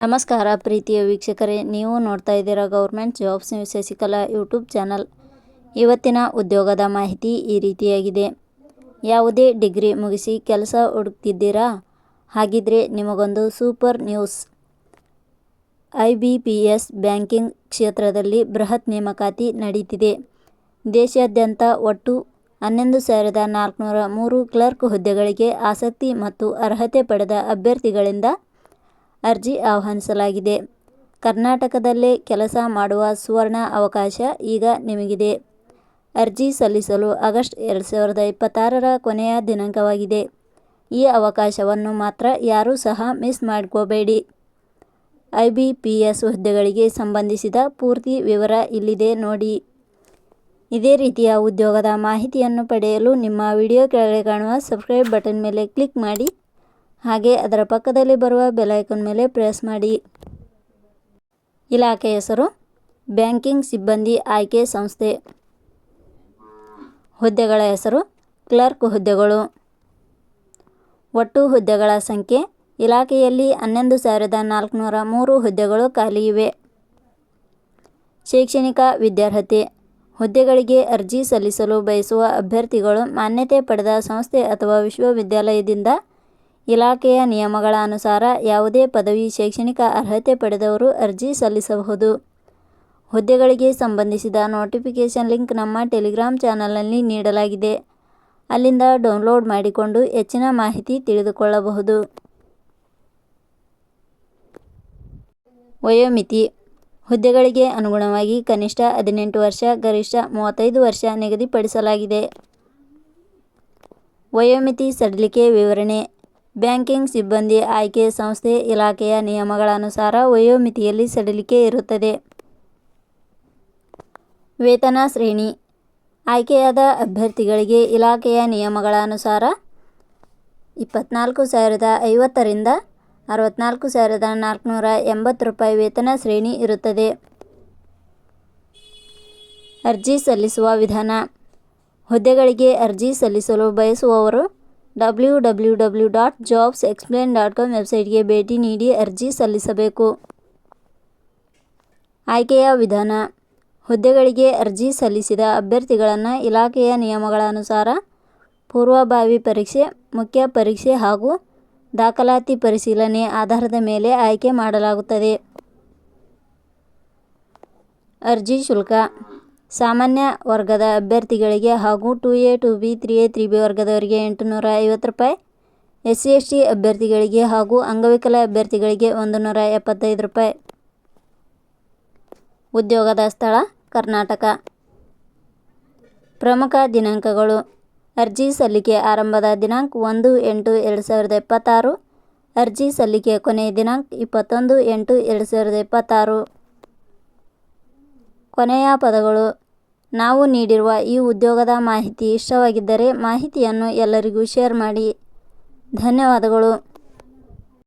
ನಮಸ್ಕಾರ ಪ್ರೀತಿಯ ವೀಕ್ಷಕರೇ, ನೀವು ನೋಡ್ತಾ ಇದ್ದೀರಾ government jobs news Shashikala YouTube channel. ಇವತ್ತಿನ ಉದ್ಯೋಗದ ಮಾಹಿತಿ ಈ ರೀತಿಯಾಗಿದೆ. ಯಾವುದೇ ಡಿಗ್ರಿ ಮುಗಿಸಿ ಕೆಲಸ ಹುಡುಕ್ತಿದ್ದೀರಾ? ಹಾಗಿದ್ರೆ ನಿಮಗೊಂದು ಸೂಪರ್ ನ್ಯೂಸ್. IBPS ಬ್ಯಾಂಕಿಂಗ್ ಕ್ಷೇತ್ರದಲ್ಲಿ ಬೃಹತ್ ನೇಮಕಾತಿ ನಡೀತಿದೆ. ದೇಶಾದ್ಯಂತ ಒಟ್ಟು 11,403 ಕ್ಲರ್ಕ್ ಹುದ್ದೆಗಳಿಗೆ ಆಸಕ್ತಿ ಮತ್ತು ಅರ್ಹತೆ ಪಡೆದ ಅಭ್ಯರ್ಥಿಗಳಿಂದ ಅರ್ಜಿ ಆಹ್ವಾನಿಸಲಾಗಿದೆ. ಕರ್ನಾಟಕದಲ್ಲೇ ಕೆಲಸ ಮಾಡುವ ಸುವರ್ಣ ಅವಕಾಶ ಈಗ ನಿಮಗಿದೆ. ಅರ್ಜಿ ಸಲ್ಲಿಸಲು ಆಗಸ್ಟ್ 2026 ಕೊನೆಯ ದಿನಾಂಕವಾಗಿದೆ. ಈ ಅವಕಾಶವನ್ನು ಮಾತ್ರ ಯಾರೂ ಸಹ ಮಿಸ್ ಮಾಡ್ಕೋಬೇಡಿ. IBPS ಹುದ್ದೆಗಳಿಗೆ ಸಂಬಂಧಿಸಿದ ಪೂರ್ತಿ ವಿವರ ಇಲ್ಲಿದೆ ನೋಡಿ. ಇದೇ ರೀತಿಯ ಉದ್ಯೋಗದ ಮಾಹಿತಿಯನ್ನು ಪಡೆಯಲು ನಿಮ್ಮ ವಿಡಿಯೋ ಕೆಳಗೆ ಕಾಣುವ ಸಬ್ಸ್ಕ್ರೈಬ್ ಬಟನ್ ಮೇಲೆ ಕ್ಲಿಕ್ ಮಾಡಿ. ಹಾಗೆ ಅದರ ಪಕ್ಕದಲ್ಲಿ ಬರುವ ಬೆಲ್ ಐಕಾನ್ ಮೇಲೆ ಪ್ರೆಸ್ ಮಾಡಿ. ಇಲಾಖೆ ಹೆಸರು ಬ್ಯಾಂಕಿಂಗ್ ಸಿಬ್ಬಂದಿ ಆಯ್ಕೆ ಸಂಸ್ಥೆ. ಹುದ್ದೆಗಳ ಹೆಸರು ಕ್ಲರ್ಕ್ ಹುದ್ದೆಗಳು. ಒಟ್ಟು ಹುದ್ದೆಗಳ ಸಂಖ್ಯೆ ಇಲಾಖೆಯಲ್ಲಿ 11,403 ಹುದ್ದೆಗಳು ಖಾಲಿ ಇವೆ. ಶೈಕ್ಷಣಿಕ ವಿದ್ಯಾರ್ಹತೆ. ಹುದ್ದೆಗಳಿಗೆ ಅರ್ಜಿ ಸಲ್ಲಿಸಲು ಬಯಸುವ ಅಭ್ಯರ್ಥಿಗಳು ಮಾನ್ಯತೆ ಪಡೆದ ಸಂಸ್ಥೆ ಅಥವಾ ವಿಶ್ವವಿದ್ಯಾಲಯದಿಂದ ಇಲಾಖೆಯ ನಿಯಮಗಳ ಅನುಸಾರ ಯಾವುದೇ ಪದವಿ ಶೈಕ್ಷಣಿಕ ಅರ್ಹತೆ ಪಡೆದವರು ಅರ್ಜಿ ಸಲ್ಲಿಸಬಹುದು. ಹುದ್ದೆಗಳಿಗೆ ಸಂಬಂಧಿಸಿದ ನೋಟಿಫಿಕೇಷನ್ ಲಿಂಕ್ ನಮ್ಮ ಟೆಲಿಗ್ರಾಮ್ ಚಾನಲ್ನಲ್ಲಿ ನೀಡಲಾಗಿದೆ. ಅಲ್ಲಿಂದ ಡೌನ್ಲೋಡ್ ಮಾಡಿಕೊಂಡು ಹೆಚ್ಚಿನ ಮಾಹಿತಿ ತಿಳಿದುಕೊಳ್ಳಬಹುದು. ವಯೋಮಿತಿ. ಹುದ್ದೆಗಳಿಗೆ ಅನುಗುಣವಾಗಿ ಕನಿಷ್ಠ 18 ವರ್ಷ, ಗರಿಷ್ಠ 35 ವರ್ಷ ನಿಗದಿಪಡಿಸಲಾಗಿದೆ. ವಯೋಮಿತಿ ಸಡಿಲಿಕೆ ವಿವರಣೆ. ಬ್ಯಾಂಕಿಂಗ್ ಸಿಬ್ಬಂದಿ ಆಯ್ಕೆ ಸಂಸ್ಥೆ ಇಲಾಖೆಯ ನಿಯಮಗಳ ಅನುಸಾರ ವಯೋಮಿತಿಯಲ್ಲಿ ಸಡಿಲಿಕೆ ಇರುತ್ತದೆ. ವೇತನ ಶ್ರೇಣಿ. ಆಯ್ಕೆಯಾದ ಅಭ್ಯರ್ಥಿಗಳಿಗೆ ಇಲಾಖೆಯ ನಿಯಮಗಳ ಅನುಸಾರ 24,050 ರಿಂದ 64,480 ರೂಪಾಯಿ ವೇತನ ಶ್ರೇಣಿ ಇರುತ್ತದೆ. ಅರ್ಜಿ ಸಲ್ಲಿಸುವ ವಿಧಾನ. ಹುದ್ದೆಗಳಿಗೆ ಅರ್ಜಿ ಸಲ್ಲಿಸಲು ಬಯಸುವವರು www.jobsexplain.com ವೆಬ್ಸೈಟ್ಗೆ ಭೇಟಿ ನೀಡಿ ಅರ್ಜಿ ಸಲ್ಲಿಸಬೇಕು. ಆಯ್ಕೆಯ ವಿಧಾನ. ಹುದ್ದೆಗಳಿಗೆ ಅರ್ಜಿ ಸಲ್ಲಿಸಿದ ಅಭ್ಯರ್ಥಿಗಳನ್ನು ಇಲಾಖೆಯ ನಿಯಮಗಳ ಅನುಸಾರ ಪೂರ್ವಭಾವಿ ಪರೀಕ್ಷೆ, ಮುಖ್ಯ ಪರೀಕ್ಷೆ ಹಾಗೂ ದಾಖಲಾತಿ ಪರಿಶೀಲನೆ ಆಧಾರದ ಮೇಲೆ ಆಯ್ಕೆ ಮಾಡಲಾಗುತ್ತದೆ. ಅರ್ಜಿ ಶುಲ್ಕ. ಸಾಮಾನ್ಯ ವರ್ಗದ ಅಭ್ಯರ್ಥಿಗಳಿಗೆ ಹಾಗೂ 2A, 2B, 3A, 3B ವರ್ಗದವರಿಗೆ 850 ರೂಪಾಯಿ, SC/ST ಅಭ್ಯರ್ಥಿಗಳಿಗೆ ಹಾಗೂ ಅಂಗವಿಕಲ ಅಭ್ಯರ್ಥಿಗಳಿಗೆ 175 ರೂಪಾಯಿ. ಉದ್ಯೋಗದ ಸ್ಥಳ ಕರ್ನಾಟಕ. ಪ್ರಮುಖ ದಿನಾಂಕಗಳು. ಅರ್ಜಿ ಸಲ್ಲಿಕೆ ಆರಂಭದ ದಿನಾಂಕ 1/8/2026. ಅರ್ಜಿ ಸಲ್ಲಿಕೆ ಕೊನೆಯ ದಿನಾಂಕ 21/8/2026. ಕೊನೆಯ ಪದಗಳು. ನಾವು ನೀಡಿರುವ ಈ ಉದ್ಯೋಗದ ಮಾಹಿತಿ ಇಷ್ಟವಾಗಿದ್ದರೆ ಮಾಹಿತಿಯನ್ನು ಎಲ್ಲರಿಗೂ ಶೇರ್ ಮಾಡಿ. ಧನ್ಯವಾದಗಳು.